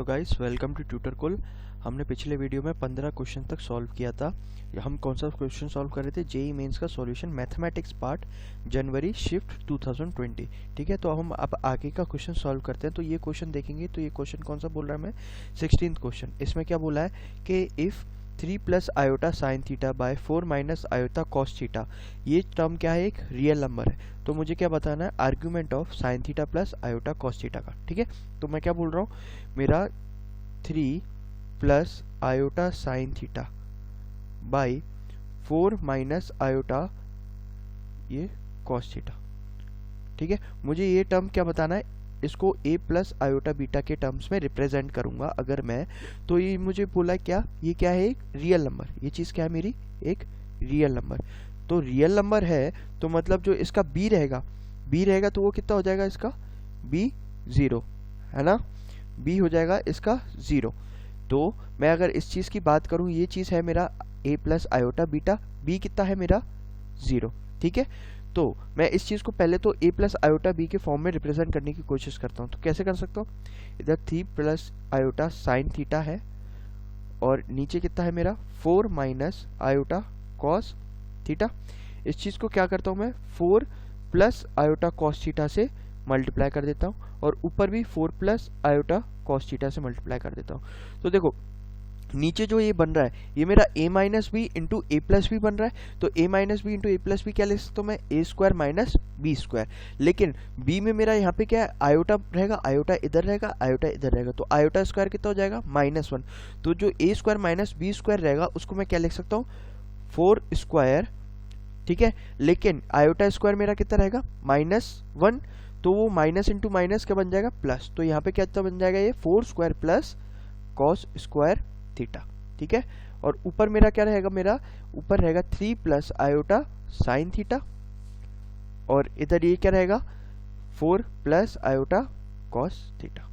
Hello guys, welcome to tutor cool. हमने पिछले video में 15 क्वेश्चन तक सॉल्व किया था। हम कौन सा क्वेश्चन सॉल्व कर रहे थे? जेईई मेंस का सॉल्यूशन मैथमेटिक्स पार्ट जनवरी शिफ्ट 2020। ठीक है, तो हम अब आगे का क्वेश्चन सॉल्व करते हैं। तो ये क्वेश्चन देखेंगे तो ये क्वेश्चन कौन सा बोल रहा है हमें? 16th question. इसमें क्या बोला है कि if 3 plus iota sine theta by 4 minus iota cos theta, ये टर्म क्या है? एक रियल नंबर है। तो मुझे क्या बताना है? Argument of sine theta plus iota cos theta का। ठीक है, तो मैं क्या बोल रहा हूँ, मेरा 3 plus iota sine theta by 4 minus iota ये कॉस थीटा। ठीक है, मुझे ये टर्म क्या बताना है? इसको a प्लस आयोटा बीटा के टर्म्स में रिप्रेजेंट करूंगा अगर मैं, तो ये मुझे बोला क्या, ये क्या है? एक रियल नंबर। ये चीज़ क्या है मेरी? एक रियल नंबर। तो रियल नंबर है तो मतलब जो इसका b रहेगा तो वो कितना हो जाएगा? इसका b 0 है ना, b हो जाएगा इसका 0। तो मैं अगर इस चीज़ की बात करूं, ये चीज़ है मेरा a plus iota beta, b कितना है मेरा? 0। ठीक है, तो मैं इस चीज़ को पहले तो a प्लस आयोटा b के फॉर्म में रिप्रेजेंट करने की कोशिश करता हूँ। तो कैसे कर सकता हूँ? इधर 3 प्लस आयोटा साइन थीटा है और नीचे कितना है मेरा? 4 माइनस आयोटा कॉस थीटा। इस चीज़ को क्या करता हूँ मैं? 4 प्लस आयोटा कॉस थीटा से मल्टीप्लाई कर देता हूँ और ऊपर भी 4 प्लस आयोटा कॉस थीटा से मल्टीप्लाई कर देता हूँ। तो देखो नीचे जो ये बन रहा है ये मेरा a minus B into A plus B बन रहा है। तो a minus B into A plus B क्या लिख सकता हूँ मैं? A square minus B square. लेकिन b में मेरा यहाँ पे क्या है? आयोटा रहेगा, आयोटा इधर रहेगा, आयोटा इधर रहेगा, तो आयोटा स्क्वायर कितना हो जाएगा? -1। तो जो a square minus B square रहेगा उसको मैं क्या लिख सकता हूँ? 4 स्क्वायर। ठीक है, लेकिन आयोटा स्क्वायर मेरा कितना रहेगा? -1। तो वो माइनस इंटू माइनस क्या बन जाएगा? प्लस। तो यहाँ पे क्या बन जाएगा? ये 4 square plus cos square theta. ठीक है, और ऊपर मेरा क्या रहेगा? मेरा ऊपर रहेगा 3 प्लस आयोटा साइन थीटा और इधर ये क्या रहेगा? 4 प्लस आयोटा कॉस थीटा।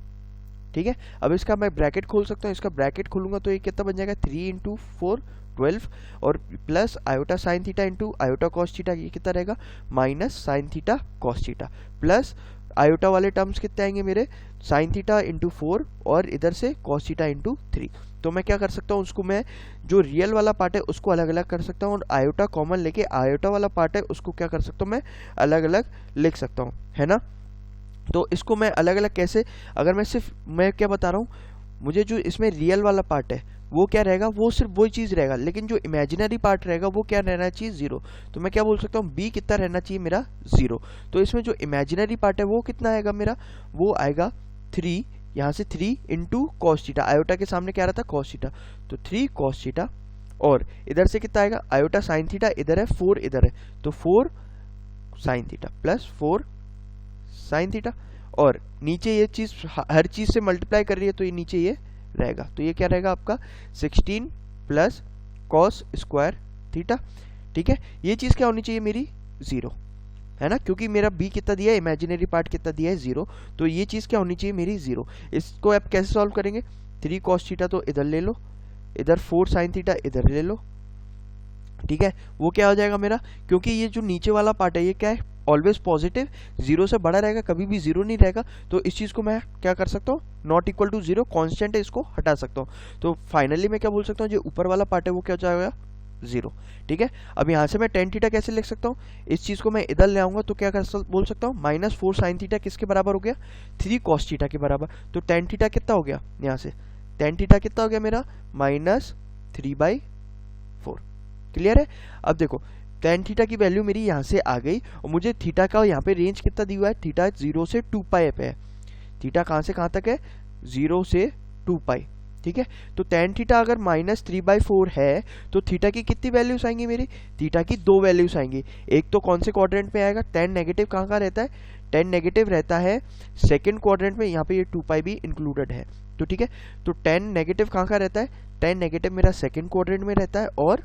ठीक है, अब इसका मैं ब्रैकेट खोल सकता हूँ। इसका ब्रैकेट खोलूंगा तो ये कितना बन जाएगा? 3 इंटू 4 12 और plus iota sine theta into iota cos theta, ये कितना रहेगा? Minus sine theta cos theta plus iota वाले टर्म्स कितने आएंगे मेरे? साइन थीटा इंटू 4 और इधर से कॉस थीटा इंटू 3। तो मैं क्या कर सकता हूँ? उसको मैं जो रियल वाला पार्ट है उसको अलग अलग कर सकता हूँ और आयोटा कॉमन लेके आयोटा वाला पार्ट है उसको क्या कर सकता हूँ? मैं अलग अलग लिख सकता हूँ, है ना। तो इसको मैं अलग अलग कैसे? अगर मैं क्या बता रहा हूँ, मुझे जो इसमें रियल वाला पार्ट है वो क्या रहेगा? वो सिर्फ वही चीज़ रहेगा, लेकिन जो इमेजिनरी पार्ट रहेगा वो क्या रहना चाहिए? 0। तो मैं क्या बोल सकता हूँ? b कितना रहना चाहिए मेरा? 0। तो इसमें जो इमेजिनरी पार्ट है वो कितना आएगा मेरा? वो आएगा 3, यहाँ से 3 इंटू कॉस थीटा। आयोटा के सामने क्या रहता? कॉस थीटा, तो 3 कॉस थीटा और इधर से कितना आएगा? आयोटा साइन थीटा इधर है, 4 इधर है, तो 4 sine theta plus 4 sine theta और नीचे ये चीज़ हर चीज़ से मल्टीप्लाई कर रही है तो ये नीचे ये रहेगा। तो ये क्या रहेगा आपका? 16 प्लस कॉस स्क्वायर थीटा। ठीक है, ये चीज़ क्या होनी चाहिए मेरी? 0, है ना, क्योंकि मेरा b कितना दिया है? इमेजिनरी पार्ट कितना दिया है? 0। तो ये चीज़ क्या होनी चाहिए मेरी? 0। इसको आप कैसे सॉल्व करेंगे? 3 कॉस थीटा तो इधर ले लो, इधर 4 साइन थीटा इधर ले लो। ठीक है, वो क्या हो जाएगा मेरा? क्योंकि ये जो नीचे वाला पार्ट है ये क्या है? ऑलवेज पॉजिटिव, 0 से बड़ा रहेगा, कभी भी 0 नहीं रहेगा। तो इस चीज़ को मैं क्या कर सकता हूँ? नॉट इक्वल टू 0 कॉन्स्टेंट है, इसको हटा सकता हूँ। तो फाइनली मैं क्या बोल सकता हूँ? जो ऊपर वाला पार्ट है वो क्या हो जाएगा? 0। ठीक है, अब यहाँ से मैं टेन थीटा कैसे लिख सकता हूँ? इस चीज़ को मैं इधर ले आऊँगा तो क्या बोल सकता हूँ? -4 साइन थीटा किसके बराबर हो गया? 3 कॉस थीटा के बराबर। तो टेन थीटा कितना हो गया? यहाँ से टेन थीटा कितना हो गया मेरा? -3/4। क्लियर है? अब देखो टेन थीटा की वैल्यू मेरी यहाँ से आ गई और मुझे थीटा का यहाँ पे रेंज कितना दिया हुआ है? थीटा 0 से 2π पे है। थीटा कहाँ से कहाँ तक है? 0 से 2π। ठीक है, तो टेन थीटा अगर -3/4 है तो थीटा की कितनी वैल्यूज आएंगी मेरी? थीटा की 2 वैल्यूज आएंगी। एक तो कौन से क्वाड्रेंट में आएगा? टेन नेगेटिव कहाँ रहता है? टेन नेगेटिव रहता है सेकेंड क्वाड्रेंट में, यहाँ पे ये 2π भी इंक्लूडेड है। तो ठीक है, तो टेन नेगेटिव कहाँ रहता है? टेन नेगेटिव मेरा सेकेंड क्वाड्रेंट में रहता है और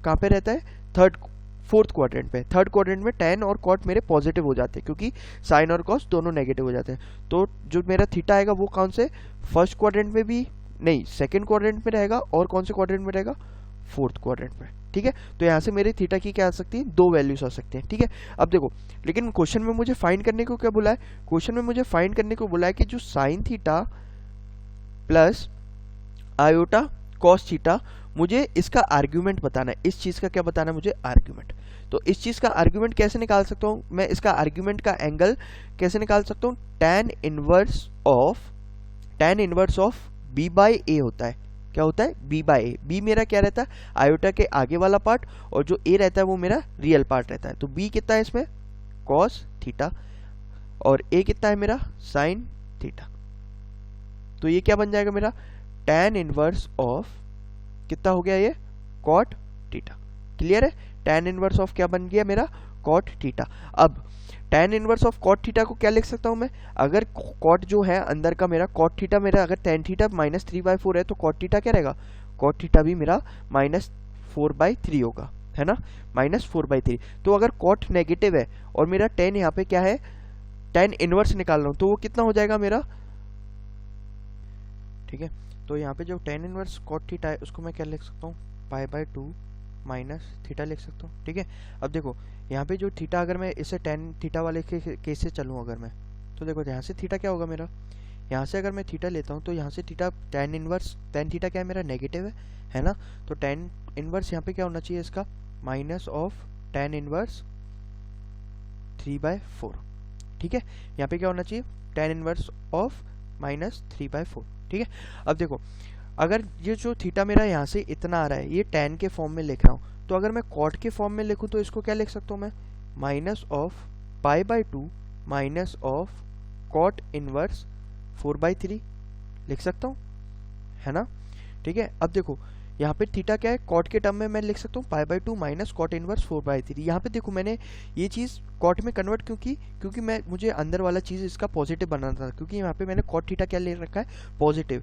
कहाँ पे रहता है? फोर्थ क्वाड्रेंट पे। थर्ड क्वाड्रेंट में tan और cot मेरे पॉजिटिव हो जाते हैं क्योंकि साइन और cos दोनों नेगेटिव हो जाते हैं। तो जो मेरा थीटा आएगा वो कौन से? फर्स्ट क्वाड्रेंट में भी नहीं, सेकंड क्वाड्रेंट में रहेगा और कौन से क्वाड्रेंट में रहेगा? फोर्थ क्वाड्रेंट में। ठीक है, तो यहाँ से मेरे थीटा की क्या आ सकती है? 2 वैल्यूज आ सकते हैं। ठीक है, अब देखो लेकिन क्वेश्चन में मुझे फाइंड करने को क्या बोला है? क्वेश्चन में मुझे फाइंड करने को बोला है कि जो sine theta plus iota cos theta. मुझे इसका आर्ग्यूमेंट बताना है, इस चीज़ का क्या बताना है मुझे, आर्ग्यूमेंट। तो इस चीज़ का आर्ग्यूमेंट कैसे निकाल सकता हूँ मैं, इसका आर्ग्यूमेंट का एंगल कैसे निकाल सकता हूँ, tan inverse of b by a होता है। क्या होता है, b बाई ए। b मेरा क्या रहता है, आयोटा के आगे वाला पार्ट, और जो a रहता है वो मेरा रियल पार्ट रहता है। तो b कितना है इसमें, cos थीटा, और a कितना है मेरा, sin थीटा। तो ये क्या बन जाएगा मेरा, tan इनवर्स ऑफ कितना हो गया ये, cot थीटा। क्लियर है, tan इनवर्स ऑफ क्या बन गया मेरा, cot थीटा। अब tan inverse of cot theta को क्या लिख सकता हूँ मैं, अगर cot जो है अंदर का मेरा cot थीटा मेरा अगर tan थीटा -3/4 है तो cot थीटा क्या रहेगा, cot थीटा भी मेरा -4/3 होगा, है ना, -4/3। तो अगर cot नेगेटिव है और मेरा tan यहाँ पे क्या है, tan इनवर्स निकाल रहा हूँ, तो वो कितना हो जाएगा मेरा, ठीक है। तो यहाँ पे जो tan इनवर्स cot थीटा है उसको मैं क्या लिख सकता हूँ, π/2 माइनस थीटा लिख सकता हूँ, ठीक है। अब देखो यहाँ पे जो थीटा, अगर मैं इसे tan थीटा वाले के केस से चलूँ अगर मैं, तो देखो यहाँ से थीटा क्या होगा मेरा, यहाँ से अगर मैं थीटा लेता हूँ तो यहाँ से थीटा tan थीटा क्या है मेरा, नेगेटिव है ना। तो tan इनवर्स यहाँ पे क्या होना चाहिए इसका, माइनस ऑफ tan इनवर्स 3/4, ठीक है। यहाँ पे क्या होना चाहिए, tan इनवर्स ऑफ -3/4, ठीक है। अब देखो अगर ये जो थीटा मेरा यहाँ से इतना आ रहा है, ये tan के फॉर्म में लिख रहा हूँ, तो अगर मैं cot के फॉर्म में लिखूँ तो इसको क्या लिख सकता हूँ मैं, minus of π/2 minus of cot inverse 4/3 लिख सकता हूँ, है ना, ठीक है। अब देखो यहाँ पे थीटा क्या है, cot के टर्म में मैं लिख सकता हूँ π/2 माइनस cot इनवर्स 4/3। यहाँ पे देखो मैंने ये चीज़ cot में कन्वर्ट क्यों की, क्योंकि मुझे अंदर वाला चीज़ इसका पॉजिटिव बनाना था, क्योंकि यहाँ पे मैंने cot थीटा क्या ले रखा है, पॉजिटिव।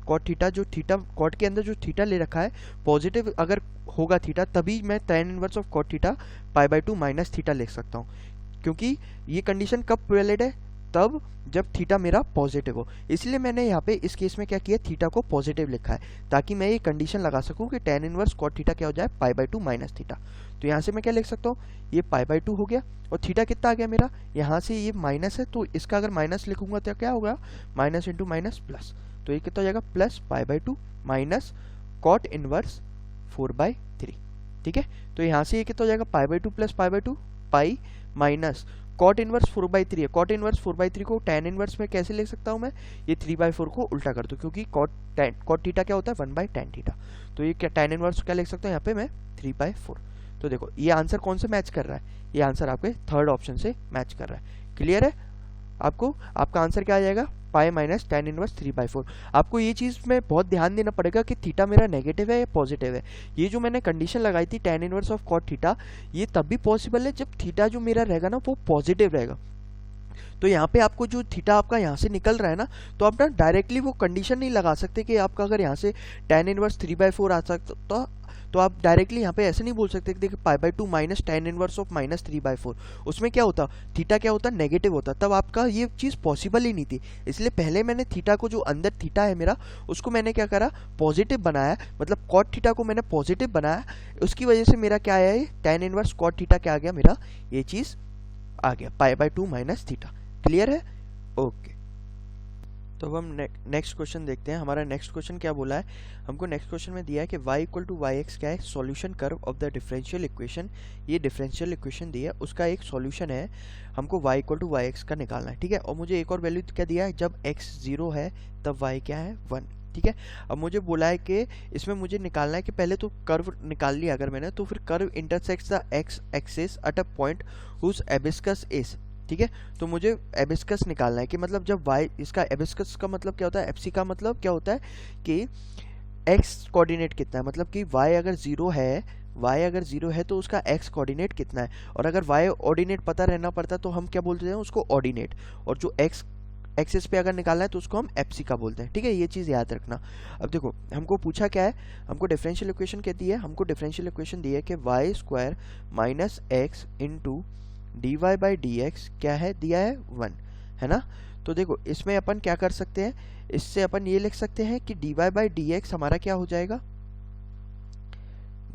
cot थीटा जो थीटा cot के अंदर जो थीटा ले रखा है पॉजिटिव अगर होगा थीटा, तभी मैं tan inverse of cot theta π/2 minus theta लिख सकता हूँ, क्योंकि ये कंडीशन कब वैलिड है, तब जब थीटा मेरा पॉजिटिव हो। इसलिए मैंने यहाँ पे इस केस में क्या किया, थीटा को पॉजिटिव लिखा है, ताकि मैं ये कंडीशन लगा सकूँ कि tan इनवर्स cot थीटा क्या हो जाए, π/2 माइनस थीटा। तो यहाँ से मैं क्या लिख सकता हूँ, ये π/2 हो गया, और थीटा कितना आ गया मेरा, यहाँ से ये माइनस है तो इसका अगर माइनस लिखूंगा तो क्या होगा, माइनस इंटू माइनस प्लस, तो ये कितना हो जाएगा, प्लस π/2 माइनस cot इनवर्स 4/3, ठीक है। तो यहाँ से ये कितना हो जाएगा, π/2 plus π/2 pi minus cot inverse 4/3 है, cot इनवर्स 4/3 को tan इनवर्स में कैसे लिख सकता हूँ मैं, ये 3/4 को उल्टा कर दूँ, क्योंकि cot थीटा क्या होता है, 1/tan थीटा। तो ये क्या tan इनवर्स क्या लिख सकता हूँ यहाँ पे मैं, 3/4। तो देखो ये आंसर कौन से मैच कर रहा है, ये आंसर आपके थर्ड ऑप्शन से मैच कर रहा है। क्लियर है आपको, आपका आंसर क्या आ जाएगा, पाई माइनस tan इनवर्स 3/4। आपको ये चीज़ में बहुत ध्यान देना पड़ेगा कि थीटा मेरा नेगेटिव है या पॉजिटिव है। ये जो मैंने कंडीशन लगाई थी tan inverse of cot theta, ये तब भी पॉसिबल है जब थीटा जो मेरा रहेगा ना वो पॉजिटिव रहेगा। तो यहाँ पे आपको जो थीटा आपका यहाँ से निकल रहा है ना, तो आप ना डायरेक्टली वो कंडीशन नहीं लगा सकते कि आपका अगर यहाँ से tan इनवर्स 3/4 आ सकता, तो आप डायरेक्टली यहाँ पे ऐसे नहीं बोल सकते कि देखिए π/2 माइनस tan इनवर्स ऑफ -3/4, उसमें क्या होता, थीटा क्या होता, नेगेटिव होता, तब आपका ये चीज़ पॉसिबल ही नहीं थी। इसलिए पहले मैंने थीटा को, जो अंदर थीटा है मेरा, उसको मैंने क्या करा, पॉजिटिव बनाया, मतलब cot थीटा को मैंने पॉजिटिव बनाया, उसकी वजह से मेरा क्या आया, tan इनवर्स cot थीटा क्या आ गया मेरा, ये चीज़ आ गया π/2 माइनस थीटा। क्लियर है, ओके। तो अब हम नेक्स्ट क्वेश्चन देखते हैं। हमारा नेक्स्ट क्वेश्चन क्या बोला है, हमको नेक्स्ट क्वेश्चन में दिया है कि y equal to Y X क्या है, solution curve of the differential equation. ये डिफरेंशियल इक्वेशन दी है, उसका एक सॉल्यूशन है, हमको y equal to Y X का निकालना है, ठीक है। और मुझे एक और वैल्यू क्या दिया है, जब x 0 है तब y क्या है, 1, ठीक है। अब मुझे बोला है कि इसमें मुझे निकालना है कि पहले तो कर्व निकाल लिया अगर मैंने, तो फिर curve intersects the x axis at a point whose abscissa is, ठीक है। तो मुझे एबिस्कस निकालना है कि मतलब जब y, इसका एबिस्कस का मतलब क्या होता है, एफसी का मतलब क्या होता है कि x कोऑर्डिनेट कितना है, मतलब कि y अगर 0 है तो उसका x कोऑर्डिनेट कितना है। और अगर y ऑर्डिनेट पता रहना पड़ता तो हम क्या बोलते हैं उसको, ऑर्डिनेट। और जो x एक्सिस पे अगर निकालना है तो उसको हम एफसी का बोलते हैं, ठीक है। ये चीज़ याद रखना। अब देखो हमको पूछा क्या है, हमको डिफरेंशियल इक्वेशन कहती है, हमको डिफरेंशियल इक्वेशन दी है कि Y square minus X into dy by D X क्या है, दिया है 1, है ना। तो देखो इसमें अपन क्या कर सकते हैं, इससे अपन ये लिख सकते हैं कि dy बाई डी एक्स हमारा क्या हो जाएगा,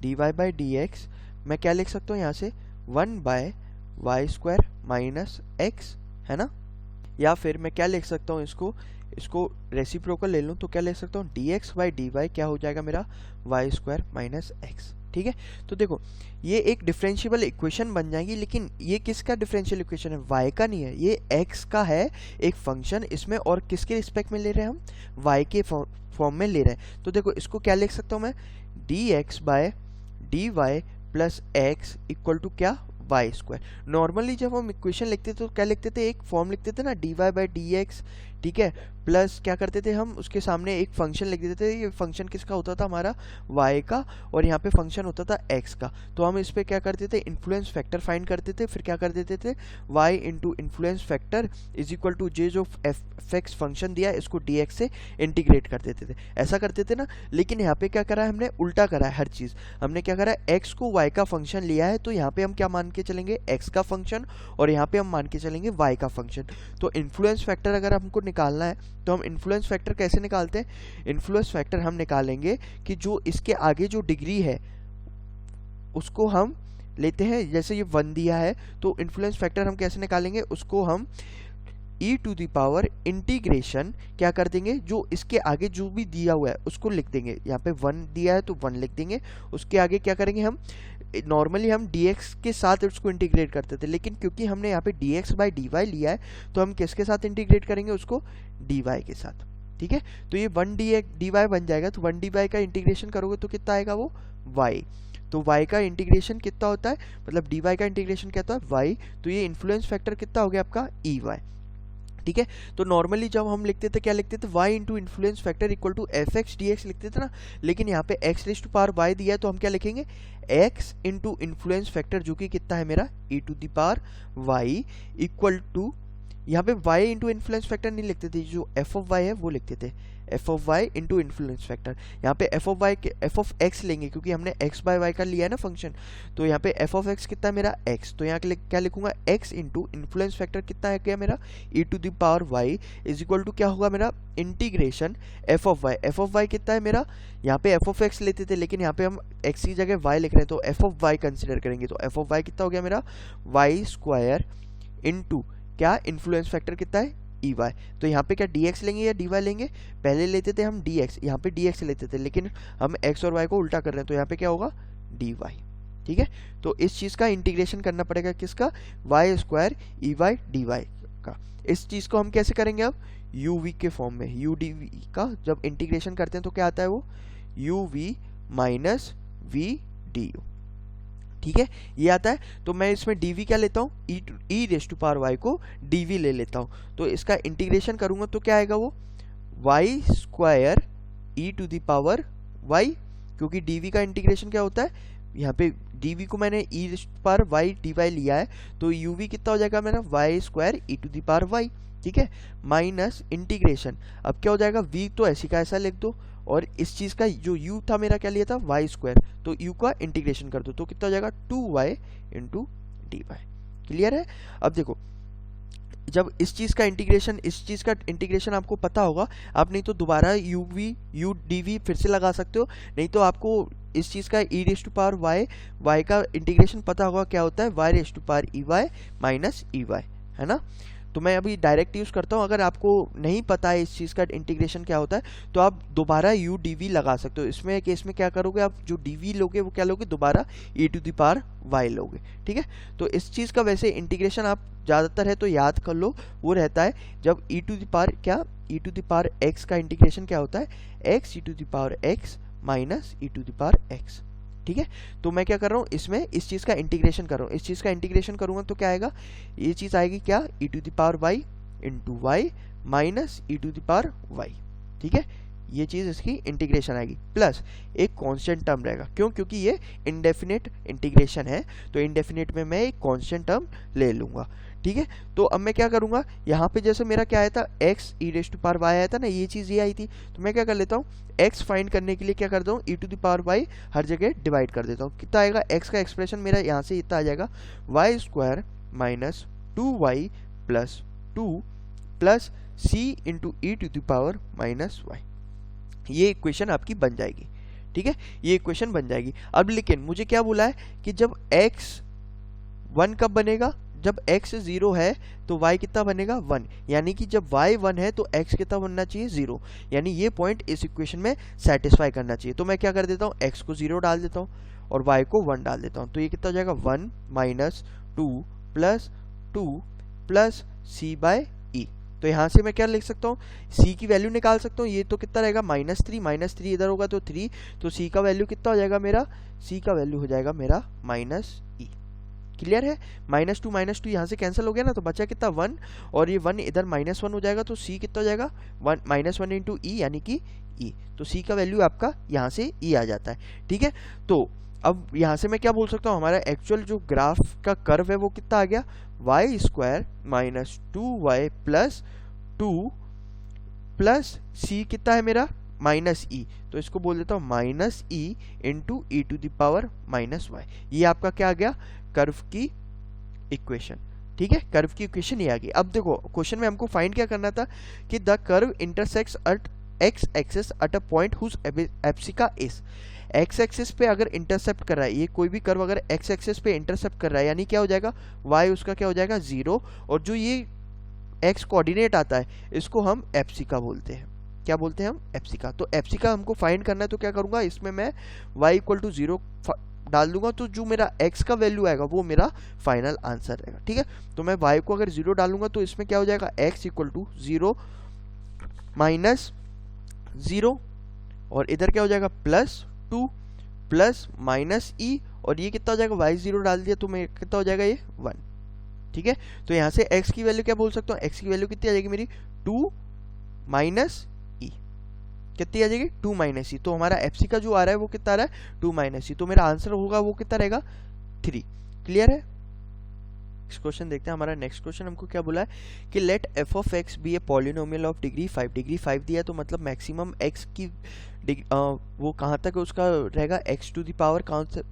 dy बाई डी एक्स मैं क्या लिख सकता हूँ यहाँ से, 1 by Y square minus X, है ना। या फिर मैं क्या लिख सकता हूँ इसको, इसको रेसिप्रोकल ले लूँ तो क्या ले सकता हूँ, dx बाई dy क्या हो जाएगा मेरा, वाई स्क्वायर माइनस एक्स। ठीक है, तो देखो ये एक डिफरेंशिएबल इक्वेशन बन जाएगी, लेकिन ये किसका डिफरेंशियल इक्वेशन है, y का नहीं है, ये x का है एक फंक्शन इसमें, और किसके रिस्पेक्ट में ले रहे हैं हम, y के फॉर्म में ले रहे हैं। तो देखो इसको क्या लिख सकता हूँ मैं, dx by dy plus X equal to क्या, वाई स्क्वायर। नॉर्मली जब हम इक्वेशन लिखते थे तो क्या लिखते थे, एक फॉर्म लिखते थे ना, dy बाई डी एक्स, ठीक है, प्लस क्या करते थे हम, उसके सामने एक फंक्शन लिख देते थे, ये फंक्शन किसका होता था, हमारा y का, और यहाँ पे फंक्शन होता था x का। तो हम इस पे क्या करते थे, इन्फ्लुएंस फैक्टर फाइंड करते थे, फिर क्या कर देते थे, y into influence factor is equal to J जो एफ एक्स फंक्शन दिया है इसको dx से इंटीग्रेट कर देते थे, ऐसा करते थे ना। लेकिन यहाँ पे क्या करा है हमने, उल्टा करा है हर चीज़। हमने क्या करा है, x को y का फंक्शन लिया है, तो यहाँ पे हम क्या मान के चलेंगे, x का फंक्शन, और यहाँ पे हम मान के चलेंगे y का फंक्शन। तो इन्फ्लुएंस फैक्टर अगर हमको निकालना है तो हम इन्फ्लुएंस फैक्टर कैसे निकालते हैं, इन्फ्लुएंस फैक्टर हम निकालेंगे कि जो इसके आगे जो डिग्री है उसको हम लेते हैं, जैसे ये 1 दिया है तो इन्फ्लुएंस फैक्टर हम कैसे निकालेंगे, उसको हम e to the power integration क्या कर देंगे, जो इसके आगे जो भी दिया हुआ है उसको लिख देंगे। यहाँ पे 1 दिया है तो 1 लिख देंगे, उसके आगे क्या करेंगे हम, नॉर्मली हम dx के साथ उसको इंटीग्रेट करते थे, लेकिन क्योंकि हमने यहाँ पे dx बाई dy लिया है तो हम किसके साथ इंटीग्रेट करेंगे, उसको dy के साथ। ठीक है, तो ये 1 dy बन जाएगा, तो 1 dy का इंटीग्रेशन करोगे तो कितना आएगा, वो y। तो y का इंटीग्रेशन कितना होता है, मतलब dy का इंटीग्रेशन क्या होता है, y। तो ये इन्फ्लुएंस फैक्टर कितना हो गया आपका, ey। ठीक है, तो नॉर्मली जब हम लिखते थे क्या लिखते थे, y into influence factor equal to F X D X लिखते थे ना, लेकिन यहाँ पे x raise to power y दिया है तो हम क्या लिखेंगे, x इंटू इन्फ्लुएंस फैक्टर जो कि कितना है मेरा e to the power y equal to, यहाँ पे y इंटू इन्फ्लुएंस फैक्टर नहीं लिखते थे, जो f ऑफ y है वो लिखते थे, f of y into influence factor. यहाँ पे f ऑफ y के f ऑफ x लेंगे क्योंकि हमने x बाय y का लिया है ना फंक्शन, तो यहाँ पे f ऑफ x कितना है मेरा x, तो यहाँ क्या लिखूंगा, x इंटू इन्फ्लुएंस फैक्टर कितना है क्या मेरा, e to the power y is equal to क्या होगा मेरा, इंटीग्रेशन f ऑफ y कितना है मेरा, यहाँ पे f ऑफ x लेते थे लेकिन यहाँ पे हम x की जगह y लिख रहे हैं तो f ऑफ y कंसिडर करेंगे, तो f ऑफ y कितना हो गया मेरा, y स्क्वायर इंटू क्या, इन्फ्लुएंस फैक्टर कितना है, ई वाई। तो यहाँ पे क्या dx लेंगे या dy लेंगे, पहले लेते थे हम dx, यहाँ पे dx लेते थे, लेकिन हम x और y को उल्टा कर रहे हैं तो यहाँ पे क्या होगा, dy। ठीक है, तो इस चीज़ का इंटीग्रेशन करना पड़ेगा, किसका, y square E Y D Y का। इस चीज़ को हम कैसे करेंगे अब, u v के फॉर्म में, u डी v का जब इंटीग्रेशन करते हैं तो क्या आता है वो, u v minus v D u। ठीक है, ये आता है, तो मैं इसमें dv क्या लेता हूँ, e raise to power y को dv ले लेता हूँ, तो इसका इंटीग्रेशन करूंगा तो क्या आएगा वो, y square e to the power y, क्योंकि dv का इंटीग्रेशन क्या होता है, यहाँ पे dv को मैंने e raise to power y dy लिया है, तो uv कितना हो जाएगा मेरा, y square e to the power y। ठीक है, माइनस इंटीग्रेशन, अब क्या हो जाएगा, v तो ऐसी का ऐसा लिख दो, और इस चीज़ का जो u था मेरा क्या लिया था, y स्क्वायर, तो u का इंटीग्रेशन कर दो तो कितना हो जाएगा, 2y into D Y. Clear है। अब देखो जब इस चीज़ का इंटीग्रेशन आपको पता होगा, आप नहीं तो दोबारा u dv फिर से लगा सकते हो, नहीं तो आपको इस चीज़ का e raise to power y का इंटीग्रेशन पता होगा क्या होता है, y raise to power E Y minus E Y, है ना। तो मैं अभी डायरेक्ट यूज़ करता हूँ, अगर आपको नहीं पता है इस चीज़ का इंटीग्रेशन क्या होता है तो आप दोबारा u dv लगा सकते हो। इसमें केस में क्या करोगे, आप जो dv लोगे वो क्या लोगे, दोबारा e to the power y लोगे। ठीक है, तो इस चीज़ का वैसे इंटीग्रेशन आप ज़्यादातर है तो याद कर लो, वो रहता है जब e टू द पावर क्या, e to the power x का इंटीग्रेशन क्या होता है, x e to the power x minus e to the power x। ठीक है, तो मैं क्या कर रहा हूँ, इसमें इस चीज़ का इंटीग्रेशन कर रहा हूँ, इस चीज़ का इंटीग्रेशन करूँगा तो क्या आएगा, ये चीज़ आएगी क्या, e to the power y into Y minus e to the power y। ठीक है, ये चीज़ इसकी इंटीग्रेशन आएगी, प्लस एक कांस्टेंट टर्म रहेगा, क्यों, क्योंकि ये इंडेफिनिट इंटीग्रेशन है, तो इंडेफिनिट में मैं एक कांस्टेंट टर्म ले लूँगा। ठीक है, तो अब मैं क्या करूँगा, यहाँ पे जैसे मेरा क्या आया था, x e raise to power y आया था ना, ये चीज़ ये आई थी, तो मैं क्या कर लेता हूँ, x फाइंड करने के लिए क्या करता हूँ, e to the power y हर जगह डिवाइड कर देता हूँ। कितना आएगा, x का एक्सप्रेशन मेरा यहाँ से इतना आ जाएगा, y square minus 2y plus 2 plus c into E to the power minus y। ये इक्वेशन आपकी बन जाएगी। ठीक है, ये इक्वेशन बन जाएगी। अब लेकिन मुझे क्या बोला है कि जब x 1 कब बनेगा, जब x 0 है तो y कितना बनेगा 1, यानी कि जब y 1 है तो x कितना बनना चाहिए 0, यानी ये पॉइंट इस इक्वेशन में सेटिस्फाई करना चाहिए। तो मैं क्या कर देता हूँ, x को 0 डाल देता हूँ और y को 1 डाल देता हूँ। तो ये कितना हो जाएगा 1 minus 2 plus 2 plus c by e। तो यहाँ से मैं क्या लिख सकता हूँ, c की वैल्यू निकाल सकता हूँ। ये तो कितना रहेगा -3 इधर होगा तो 3, तो c का वैल्यू कितना हो जाएगा मेरा, c का वैल्यू हो जाएगा मेरा -e। क्लियर है, -2 यहाँ से कैंसिल हो गया ना, तो बचा कितना 1 और ये 1 इधर -1 हो जाएगा, तो c कितना हो जाएगा -1 इंटू ई यानी कि e। तो c का वैल्यू आपका यहाँ से e आ जाता है। ठीक है, तो अब यहाँ से मैं क्या बोल सकता हूँ, हमारा एक्चुअल जो ग्राफ का कर्व है वो कितना आ गया, y square minus 2y plus 2 plus c कितना है मेरा -e। तो इसको बोल देता हूँ -e into E to the power -y। ये आपका क्या आ गया, कर्व की इक्वेशन। ठीक है, कर्व की इक्वेशन ये आ गई। अब देखो क्वेश्चन में हमको फाइंड क्या करना था कि the curve intersects at x axis at a point whose abscissa is. x axis पे अगर इंटरसेप्ट कर रहा है, ये कोई भी कर्व अगर x एक्सिस पे इंटरसेप्ट कर रहा है, यानी क्या हो जाएगा, y उसका क्या हो जाएगा 0, और जो ये x कोऑर्डिनेट आता है इसको हम एप्सिका बोलते हैं। क्या बोलते हैं हम, एप्सिका। तो एप्सिका हमको फाइंड करना है, तो क्या करूंगा, इसमें मैं y इक्वल टू 0 डाल दूंगा, तो जो मेरा x का वैल्यू आएगा वो मेरा फाइनल आंसर रहेगा। ठीक है, तो मैं y को अगर 0 डालूंगा तो इसमें क्या हो जाएगा, x इक्वल टू 0 माइनस 0, और इधर क्या हो जाएगा +2 प्लस -e, और ये कितना हो जाएगा, y 0 डाल दिया तो मैं कितना हो जाएगा ये 1। ठीक है, तो यहाँ से x की वैल्यू क्या बोल सकता हूँ, x की वैल्यू कितनी आ जाएगी मेरी 2 माइनस e, कितनी आ जाएगी 2 माइनस ई। तो हमारा एप्सी का जो आ रहा है वो कितना आ रहा है 2 माइनस ई, तो मेरा आंसर होगा वो कितना रहेगा 3। क्लियर है, नेक्स्ट क्वेश्चन देखते हैं। हमारा नेक्स्ट क्वेश्चन हमको क्या बोला है कि let F of X be a polynomial of degree 5। Degree 5 दिया है, तो मतलब मैक्सिमम एक्स की वो कहाँ तक उसका रहेगा, एक्स टू द पावर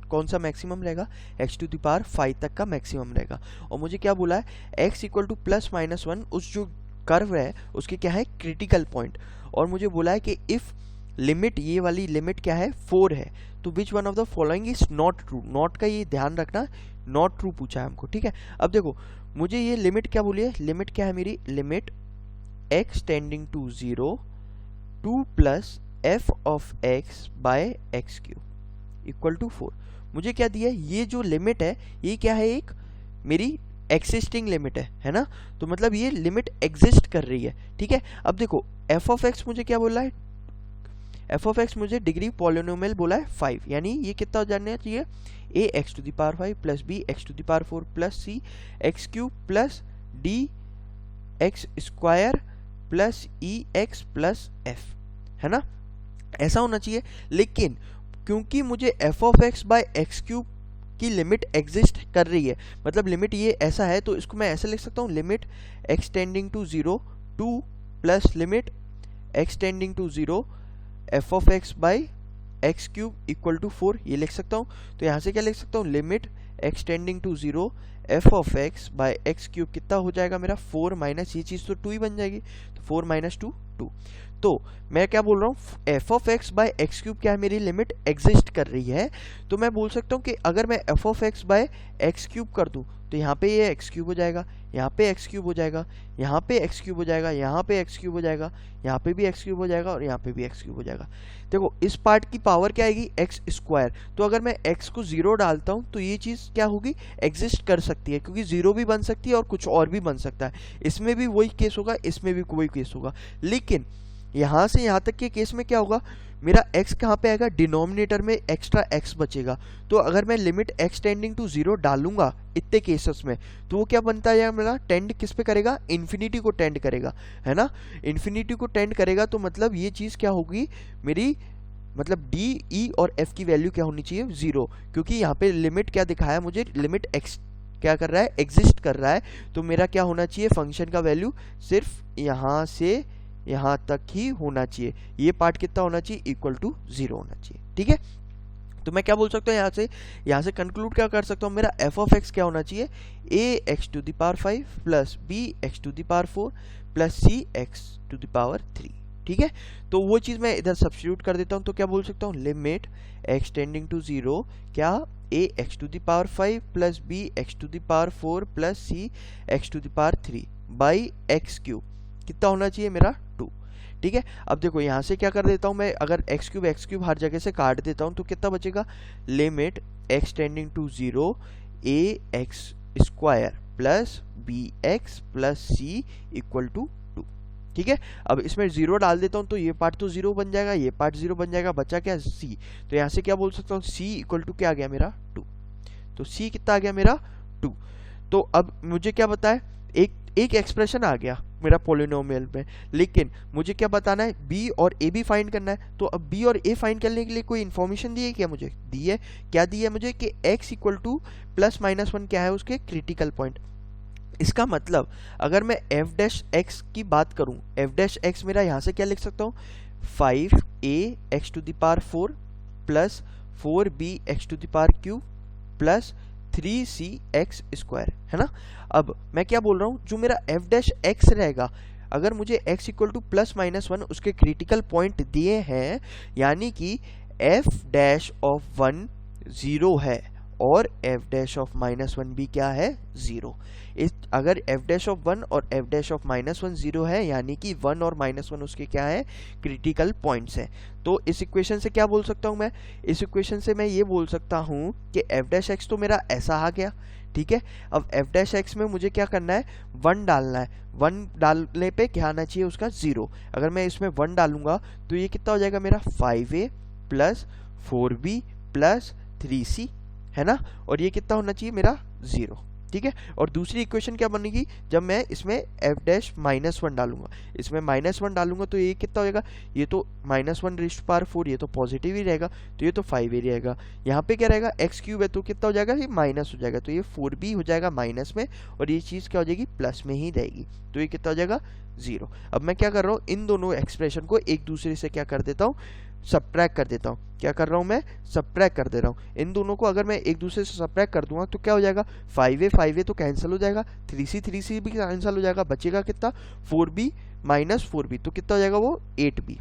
कौन सा मैक्सिमम रहेगा, एक्स टू द पावर 5 तक का मैक्सिमम रहेगा। और मुझे क्या बोला है, एक्स इक्वल टू +-1 उस जो कर्व है उसके क्या है क्रिटिकल पॉइंट, और मुझे बोला है कि इफ लिमिट, ये वाली लिमिट क्या है 4 है, तो which one of the following is not true. Not का ये ध्यान रखना, नॉट ट्रू पूछा है हमको। ठीक है, अब देखो मुझे ये लिमिट क्या बोली है, लिमिट क्या है मेरी, limit x tending to 0 2 plus f of x by X cube equal to 4। मुझे क्या दिया है, ये जो लिमिट है ये क्या है, एक मेरी एक्सिस्टिंग लिमिट है ना, तो मतलब ये लिमिट एग्जिस्ट कर रही है। ठीक है, अब देखो f ऑफ x मुझे क्या बोला है, f ऑफ x मुझे डिग्री पॉलिनोमियल बोला है 5, यानी ये कितना हो जाना चाहिए, a x to the power 5 plus b x to the power 4 plus c x cube plus d x square plus e x plus f, है ना, ऐसा होना चाहिए। लेकिन क्योंकि मुझे f of x by X cube की लिमिट एग्जिस्ट कर रही है, मतलब लिमिट ये ऐसा है, तो इसको मैं ऐसे लिख सकता हूँ, limit x tending to 0 2 plus limit x tending to 0 f of x by X cube equal to 4, ये लिख सकता हूँ। तो यहाँ से क्या लिख सकता हूँ, limit x tending to 0 f of x by X cube कितना हो जाएगा मेरा 4 माइनस, ये चीज़ तो 2 ही बन जाएगी, तो 4 माइनस 2 2। तो मैं क्या बोल रहा हूँ, f of x by X cube क्या है, मेरी लिमिट एग्जिस्ट कर रही है, तो मैं बोल सकता हूँ कि अगर मैं f of x by X cube कर दूँ तो यहाँ पे ये एक्स क्यूब हो जाएगा, यहाँ पे एक्स क्यूब हो जाएगा, यहाँ पे एक्स क्यूब हो जाएगा, यहाँ पे एक्स क्यूब हो जाएगा, यहाँ पे भी एक्स क्यूब हो जाएगा, और यहाँ पे भी एक्स क्यूब हो जाएगा। देखो इस पार्ट की पावर क्या आएगी, एक्स स्क्वायर। तो अगर मैं x को 0 डालता हूँ तो ये चीज़ क्या होगी, एग्जिस्ट कर सकती है, क्योंकि 0 भी बन सकती है और कुछ और भी बन सकता है। इसमें भी वही केस होगा, इसमें भी वही केस होगा। लेकिन यहाँ से यहाँ तक के केस में क्या होगा, मेरा x कहाँ पे आएगा, डिनोमिनेटर में एक्स्ट्रा x बचेगा। तो अगर मैं लिमिट x टेंडिंग टू 0 डालूंगा इतने केसेस में, तो वो क्या बनता है मेरा, टेंड किस पे करेगा, इन्फिनिटी को टेंड करेगा, है ना, इन्फिनिटी को टेंड करेगा। तो मतलब ये चीज़ क्या होगी मेरी, मतलब d e और f की वैल्यू क्या होनी चाहिए 0, क्योंकि यहाँ पे लिमिट क्या दिखाया मुझे, लिमिट x क्या कर रहा है, एग्जिस्ट कर रहा है। तो मेरा क्या होना चाहिए, फंक्शन का वैल्यू सिर्फ यहाँ से यहाँ तक ही होना चाहिए, ये पार्ट कितना होना चाहिए, इक्वल टू 0 होना चाहिए। ठीक है, तो मैं क्या बोल सकता हूँ, यहाँ से कंक्लूड क्या कर सकता हूँ, मेरा f ऑफ x क्या होना चाहिए, a x to the power 5 plus b x to the power 4 plus c x to the power 3। ठीक है, तो वो चीज़ मैं इधर सब्स्टिट्यूट कर देता हूँ, तो क्या बोल सकता हूँ, लिमिट x टेंडिंग टू 0 क्या a x to the power 5 plus b x to the power 4 plus c x to the power 3 by X cube कितना होना चाहिए मेरा 2। ठीक है, अब देखो यहाँ से क्या कर देता हूँ मैं, अगर एक्स क्यूब हर जगह से काट देता हूँ तो कितना बचेगा, limit x tending to 0 a x square plus B X plus C equal to 2। ठीक है, अब इसमें 0 डाल देता हूँ तो ये पार्ट तो 0 बन जाएगा, ये पार्ट 0 बन जाएगा, बचा क्या c, तो यहाँ से क्या बोल सकता हूँ c इक्वल टू क्या आ गया मेरा 2। तो c कितना आ गया मेरा 2। तो अब मुझे क्या बताए, एक एक्सप्रेशन आ गया मेरा पोलिनोमियल में, लेकिन मुझे क्या बताना है, b और a भी फाइंड करना है। तो अब b और a फाइंड करने के लिए कोई इन्फॉर्मेशन दी है क्या, मुझे दी है, क्या दी है मुझे कि x equal two plus minus 1 क्या है उसके क्रिटिकल पॉइंट। इसका मतलब अगर मैं f डैश x की बात करूं, f डैश x मेरा यहाँ से क्या लिख सकता हूँ, 5a x to the power 4 plus 4b x to the power cube plus 3c x square, है ना। अब मैं क्या बोल रहा हूँ, जो मेरा f डैश x रहेगा, अगर मुझे x equal two plus minus 1 उसके क्रिटिकल पॉइंट दिए हैं, यानी कि f डैश ऑफ 1 0 है और f डैश ऑफ माइनस 1 भी क्या है 0। अगर f डैश ऑफ 1 और f डैश ऑफ माइनस 1 0 है, यानी कि 1 और माइनस 1 उसके क्या है क्रिटिकल पॉइंट्स हैं। तो इस इक्वेशन से क्या बोल सकता हूँ मैं, इस इक्वेशन से मैं ये बोल सकता हूँ कि f डैश x तो मेरा ऐसा आ गया। ठीक है, अब f डैश x में मुझे क्या करना है, 1 डालना है, 1 डालने पे क्या आना चाहिए उसका 0। अगर मैं इसमें 1 डालूंगा तो ये कितना हो जाएगा मेरा 5a plus 4b plus 3c, है ना, और ये कितना होना चाहिए मेरा 0। ठीक है, और दूसरी इक्वेशन क्या बनेगी, जब मैं इसमें f डैश माइनस 1 डालूंगा, इसमें माइनस 1 डालूंगा तो ये कितना हो जाएगा, ये तो माइनस 1 रेज़ टू पावर 4, ये तो पॉजिटिव ही रहेगा, तो ये तो 5 ही रहेगा। यहाँ पे क्या रहेगा, एक्स क्यूब है तो कितना हो जाएगा, ये माइनस हो जाएगा, तो ये 4b हो जाएगा माइनस में, और ये चीज़ क्या हो जाएगी प्लस में ही रहेगी, तो ये कितना हो जाएगा 0। अब मैं क्या कर रहा हूँ, इन दोनों एक्सप्रेशन को एक दूसरे से क्या कर देता हूँ, सब्ट्रैक्ट कर देता हूँ। क्या कर रहा हूँ मैं, सब्ट्रैक्ट कर दे रहा हूँ। इन दोनों को अगर मैं एक दूसरे से सब्ट्रैक्ट कर दूंगा तो क्या हो जाएगा, 5a तो कैंसिल हो जाएगा, 3c भी कैंसिल हो जाएगा, बचेगा कितना 4b माइनस 4b, तो कितना हो जाएगा वो 8b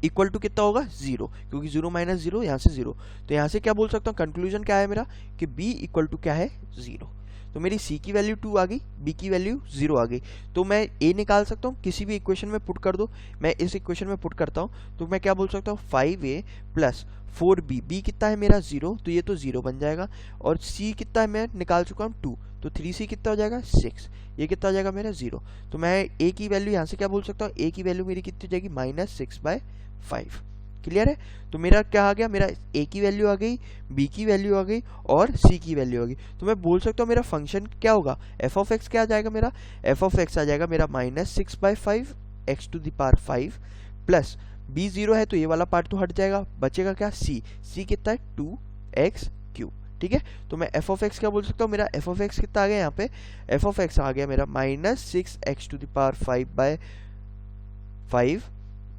इक्वल टू कितना होगा 0, क्योंकि 0 माइनस 0 यहाँ से 0। तो यहाँ से क्या बोल सकता हूँ, कंक्लूजन क्या है मेरा कि b इक्वल टू क्या है 0। तो मेरी c की वैल्यू 2 आ गई, b की वैल्यू 0 आ गई, तो मैं a निकाल सकता हूँ, किसी भी इक्वेशन में पुट कर दो। मैं इस इक्वेशन में पुट करता हूँ तो मैं क्या बोल सकता हूँ, 5a प्लस 4b, b कितना है मेरा 0, तो ये तो 0 बन जाएगा, और c कितना है मैं निकाल चुका हूँ 2, तो 3c कितना हो जाएगा 6, ये कितना हो जाएगा मेरा 0। तो मैं a की वैल्यू यहाँ से क्या बोल सकता हूँ, a की वैल्यू मेरी कितनी हो जाएगी -6/5। क्लियर है, तो मेरा क्या आ गया, मेरा a की वैल्यू आ गई, b की वैल्यू आ गई और c की वैल्यू आ गई। तो मैं बोल सकता हूँ मेरा फंक्शन क्या होगा, f ऑफ x क्या आ जाएगा मेरा, f ऑफ x आ जाएगा मेरा -6/5 x to the power 5 plus b 0 है तो ये वाला पार्ट तो हट जाएगा, बचेगा क्या c कितना है 2x क्यूब। ठीक है, तो मैं f ऑफ x क्या बोल सकता हूँ, मेरा f ऑफ x कितना आ गया यहाँ पे, f ऑफ x आ गया मेरा -6x to the power 5/5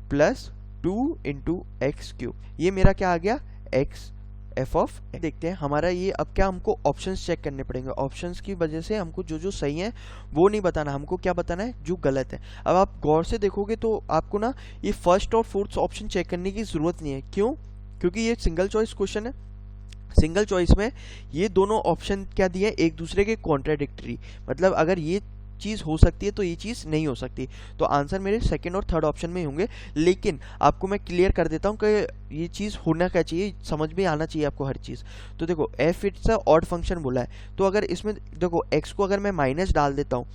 plus 2 into X cube, ये मेरा क्या आ गया x f ऑफ x। देखते हैं हमारा ये अब क्या, हमको ऑप्शंस चेक करने पड़ेंगे, ऑप्शंस की वजह से हमको जो जो सही है वो नहीं बताना, हमको क्या बताना है जो गलत है। अब आप गौर से देखोगे तो आपको ना ये फर्स्ट और फोर्थ ऑप्शन चेक करने की जरूरत नहीं है, क्यों, क्योंकि ये सिंगल चॉइस क्वेश्चन है। सिंगल चॉइस में ये दोनों ऑप्शन क्या दिए, एक दूसरे के कॉन्ट्राडिक्टरी, मतलब अगर ये चीज़ हो सकती है तो ये चीज़ नहीं हो सकती, तो आंसर मेरे सेकंड और थर्ड ऑप्शन में ही होंगे। लेकिन आपको मैं क्लियर कर देता हूँ कि ये चीज़ होना क्या चाहिए, समझ में आना चाहिए आपको हर चीज़। तो देखो f it's a odd function बोला है, तो अगर इसमें देखो x को अगर मैं माइनस डाल देता हूँ,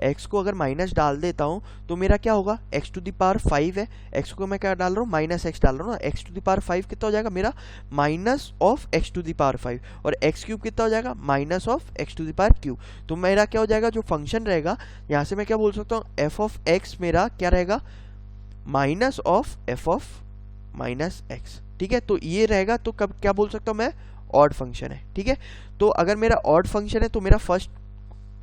x को अगर माइनस डाल देता हूँ तो मेरा क्या होगा, x टू द पावर 5 है, x को मैं क्या डाल रहा हूँ माइनस x डाल रहा हूँ ना, x टू द पावर 5 कितना हो जाएगा मेरा minus of x to the power 5, और x क्यूब कितना हो जाएगा minus of x to the power cube. तो मेरा क्या हो जाएगा, जो फंक्शन रहेगा यहाँ से मैं क्या बोल सकता हूँ, f ऑफ x मेरा क्या रहेगा minus of f of minus x। ठीक है, तो ये रहेगा, तो कब क्या बोल सकता हूँ मैं, ऑड फंक्शन है। ठीक है, तो अगर मेरा ऑड फंक्शन है तो मेरा फर्स्ट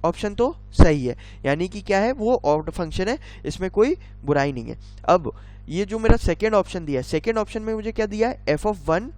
ऑप्शन तो सही है, यानी कि क्या है वो ऑड फंक्शन है, इसमें कोई बुराई नहीं है। अब ये जो मेरा सेकेंड ऑप्शन दिया है, सेकेंड ऑप्शन में मुझे क्या दिया है, f ऑफ 1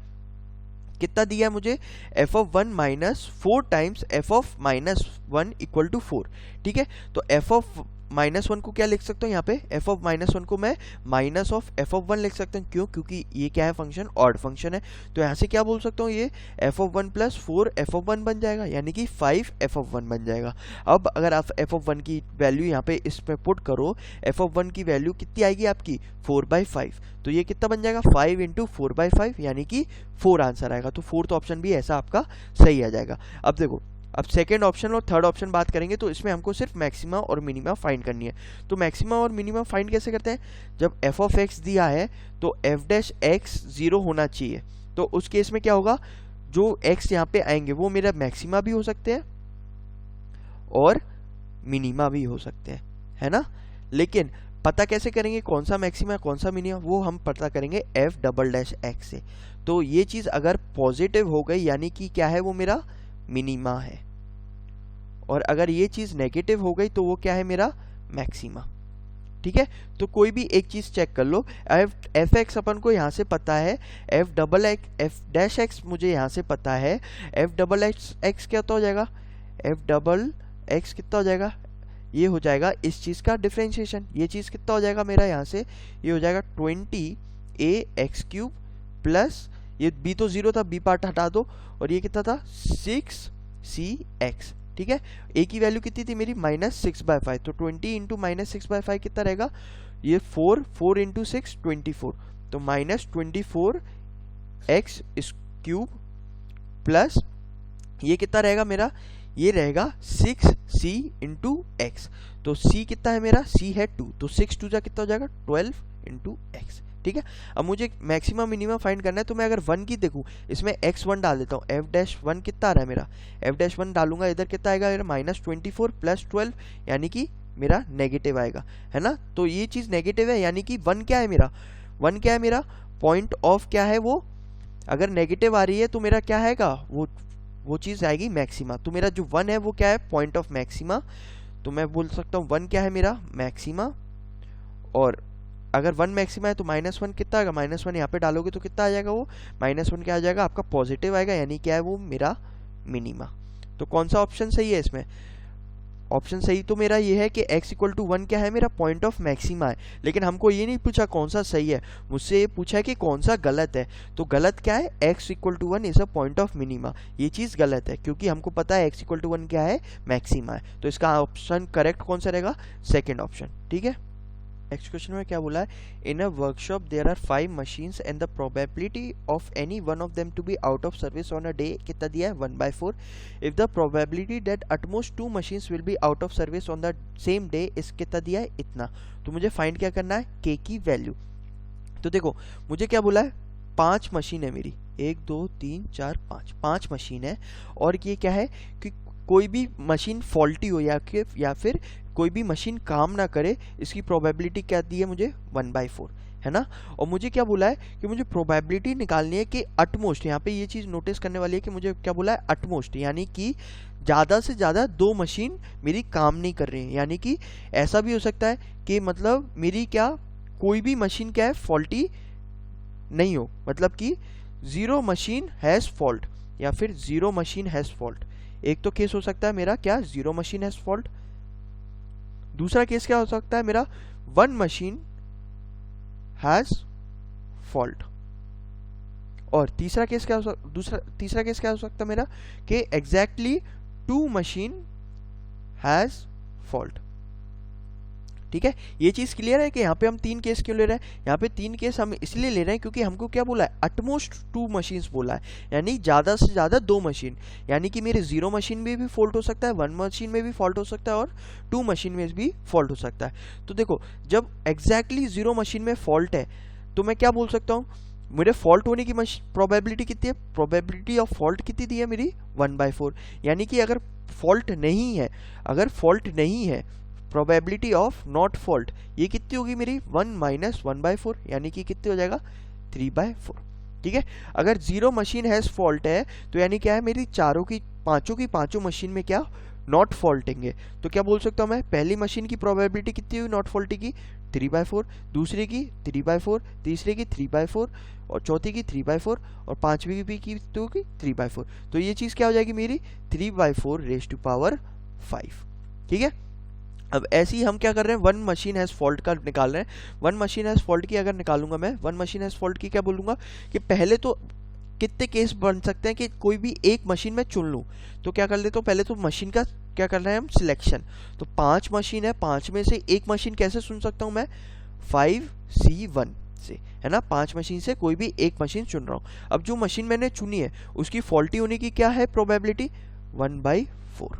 कितना दिया है मुझे, f of 1 minus 4 times f of minus 1 equal to 4। ठीक है, तो f ऑफ -1 को क्या लिख सकता हूँ यहाँ पे, f ऑफ -1 को मैं माइनस ऑफ f ऑफ 1 लिख सकता हूँ। क्यों? क्योंकि ये क्या है, फंक्शन ऑड फंक्शन है। तो यहाँ से क्या बोल सकता हूँ, ये f of 1 plus 4 f of 1 बन जाएगा, यानी कि 5 f ऑफ 1 बन जाएगा। अब अगर आप f ऑफ 1 की वैल्यू यहाँ पे इसमें पुट करो, f ऑफ 1 की वैल्यू कितनी आएगी आपकी, 4/5। तो ये कितना बन जाएगा, 5 × 4/5, यानी कि 4 आंसर आएगा। तो फोर्थ ऑप्शन भी ऐसा आपका सही आ जाएगा। अब देखो, अब सेकेंड ऑप्शन और थर्ड ऑप्शन बात करेंगे, तो इसमें हमको सिर्फ मैक्सिमा और मिनिमा फाइंड करनी है। तो मैक्सिमा और मिनिमा फाइंड कैसे करते हैं, जब f ऑफ x दिया है तो f डैश x 0 होना चाहिए। तो उस केस में क्या होगा, जो x यहाँ पे आएंगे वो मेरा मैक्सिमा भी हो सकते हैं और मिनिमा भी हो सकते हैं, है ना। लेकिन पता कैसे करेंगे कौन सा मैक्सिमा कौन सा मिनिमा, वो हम पता करेंगे f डबल डैश x से। तो ये चीज़ अगर पॉजिटिव हो गई, यानी कि क्या है, वो मेरा मिनिमा है, और अगर ये चीज़ नेगेटिव हो गई तो वो क्या है, मेरा मैक्सिमा। ठीक है, तो कोई भी एक चीज़ चेक कर लो। एफ एक्स अपन को यहाँ से पता है, एफ डैश एक्स मुझे यहाँ से पता है, एफ डबल एक्स क्या हो जाएगा, एफ डबल एक्स कितना हो जाएगा, ये हो जाएगा इस चीज़ का डिफरेंशिएशन। ये चीज़ कितना हो जाएगा मेरा यहाँ से, ये हो जाएगा 20ax³ प्लस ये b तो 0 था, b पार्ट हटा दो, और ये कितना था 6cx। ठीक है, a की वैल्यू कितनी थी मेरी, -6/5। तो 20 × -6/5 कितना रहेगा, ये 4 × 6 24, तो -24x³ प्लस ये कितना रहेगा मेरा, ये रहेगा 6c × x। तो c कितना है मेरा, c है 2, तो 6 2 जा कितना हो जाएगा 12 × x। ठीक है, अब मुझे मैक्सिमम मिनिमम फाइंड करना है, तो मैं अगर 1 की देखूं, इसमें x1 डाल देता हूँ। f'1 कितना आ रहा है मेरा, f'1 डालूंगा, इधर कितना आएगा मेरा, -24 प्लस 12, यानी कि मेरा नेगेटिव आएगा, है ना। तो ये चीज़ नेगेटिव है, यानी कि 1 क्या है मेरा, 1 क्या है मेरा, पॉइंट ऑफ क्या है वो, अगर नेगेटिव आ रही है तो मेरा क्या आएगा, वो चीज़ आएगी मैक्सिमा। तो मेरा जो 1 है वो क्या है, पॉइंट ऑफ मैक्सिमा। तो मैं बोल सकता हूँ 1 क्या है मेरा, मैक्सिमा। और अगर 1 मैक्सिमा है तो -1 कितना आएगा, -1 यहाँ पे डालोगे तो कितना आ जाएगा, वो -1 क्या आ जाएगा आपका, पॉजिटिव आएगा, यानी क्या है वो मेरा मिनिमा। तो कौन सा ऑप्शन सही है इसमें, ऑप्शन सही तो मेरा ये है कि x = 1 क्या है मेरा, पॉइंट ऑफ मैक्सिमा है। लेकिन हमको ये नहीं पूछा कौन सा सही है, मुझसे ये पूछा है कि कौन सा गलत है। तो गलत क्या है, x = 1 is a point of minima, ये चीज़ गलत है, क्योंकि हमको पता है x = 1 क्या है, मैक्सिमा है। तो इसका ऑप्शन करेक्ट कौन सा रहेगा, सेकेंड ऑप्शन। ठीक है, नेक्स्ट क्वेश्चन में क्या बोला है, in a workshop there are 5 machines and the probability of any one of them to be out of service on a day कितना दिया है, 1/4। If the probability that at most 2 machines will be out of service on the same day is कितना दिया है, इतना। तो मुझे find क्या करना है, k की वैल्यू। तो देखो मुझे क्या बोला है, 5 मशीन है मेरी, 1 2 3 4 5 मशीन है, और ये क्या है कि कोई भी मशीन फॉल्टी हो या फिर कोई भी मशीन काम ना करे, इसकी प्रोबेबिलिटी क्या दी है मुझे, 1/4, है ना। और मुझे क्या बोला है कि मुझे प्रोबेबिलिटी निकालनी है कि अटमोस्ट, यहाँ पे ये चीज़ नोटिस करने वाली है कि मुझे क्या बोला है, अटमोस्ट, यानी कि ज़्यादा से ज़्यादा 2 मशीन मेरी काम नहीं कर रही है। यानी कि ऐसा भी हो सकता है कि मतलब मेरी क्या कोई भी मशीन क्या है फॉल्टी नहीं हो, मतलब कि 0 मशीन हैज़ फॉल्ट या फिर 0 मशीन हैज़ फॉल्ट। एक तो केस हो सकता है मेरा क्या, 0 मशीन हैज़ फॉल्ट। दूसरा केस क्या हो सकता है मेरा, 1 मशीन हैज़ फॉल्ट। और तीसरा केस क्या हो तीसरा केस क्या हो सकता है मेरा, कि एग्जैक्टली 2 मशीन हैज़ फॉल्ट। ठीक है, ये चीज़ क्लियर है कि यहाँ पे हम 3 केस क्यों ले रहे हैं, यहाँ पे 3 केस हम इसलिए ले रहे हैं क्योंकि हमको क्या बोला है, अटमोस्ट 2 मशीन्स बोला है, यानी ज़्यादा से ज़्यादा 2 मशीन, यानी कि मेरे 0 मशीन में भी फॉल्ट हो सकता है, 1 मशीन में भी फॉल्ट हो सकता है, और 2 मशीन में भी फॉल्ट हो सकता है। तो देखो जब एग्जैक्टली 0 मशीन में फॉल्ट है तो मैं क्या बोल सकता हूँ, मेरे फॉल्ट होने की प्रोबेबिलिटी कितनी है, प्रोबेबिलिटी ऑफ फॉल्ट कितनी दी है मेरी, 1/4। यानी कि अगर फॉल्ट नहीं है, प्रोबेबिलिटी ऑफ नॉट फॉल्ट ये कितनी होगी मेरी, 1 - 1/4, यानी कि कितनी हो जाएगा, 3/4। ठीक है, अगर 0 मशीन हैज़ फॉल्ट है तो यानी क्या है, मेरी पांचों की पांचों मशीन में क्या नॉट फॉल्टिंग। तो क्या बोल सकता हूँ मैं, पहली मशीन की प्रोबेबिलिटी कितनी हुई नॉट फॉल्टिंग की, 3/4, दूसरी की 3/4, तीसरी की 3/4, और चौथी की 3/4, और पांचवी की 3/4। तो ये चीज़ क्या हो जाएगी मेरी, 3/4 raised to power 5। ठीक है, अब ऐसे ही हम क्या कर रहे हैं, वन मशीन हैज़ फॉल्ट का निकाल रहे हैं। वन मशीन हैज़ फॉल्ट की अगर निकालूंगा मैं, वन मशीन हैज़ फॉल्ट की क्या बोलूँगा कि पहले तो कितने केस बन सकते हैं कि कोई भी एक मशीन में चुन लूँ। तो क्या कर लेता हूँ, पहले तो मशीन का क्या करना है हम, सिलेक्शन। तो 5 मशीन है, 5 में से एक मशीन कैसे चुन सकता हूँ मैं, 5C1 से, है ना। 5 मशीन से कोई भी एक मशीन चुन रहा हूँ। अब जो मशीन मैंने चुनी है उसकी फॉल्टी होने की क्या है प्रोबेबिलिटी, 1/4,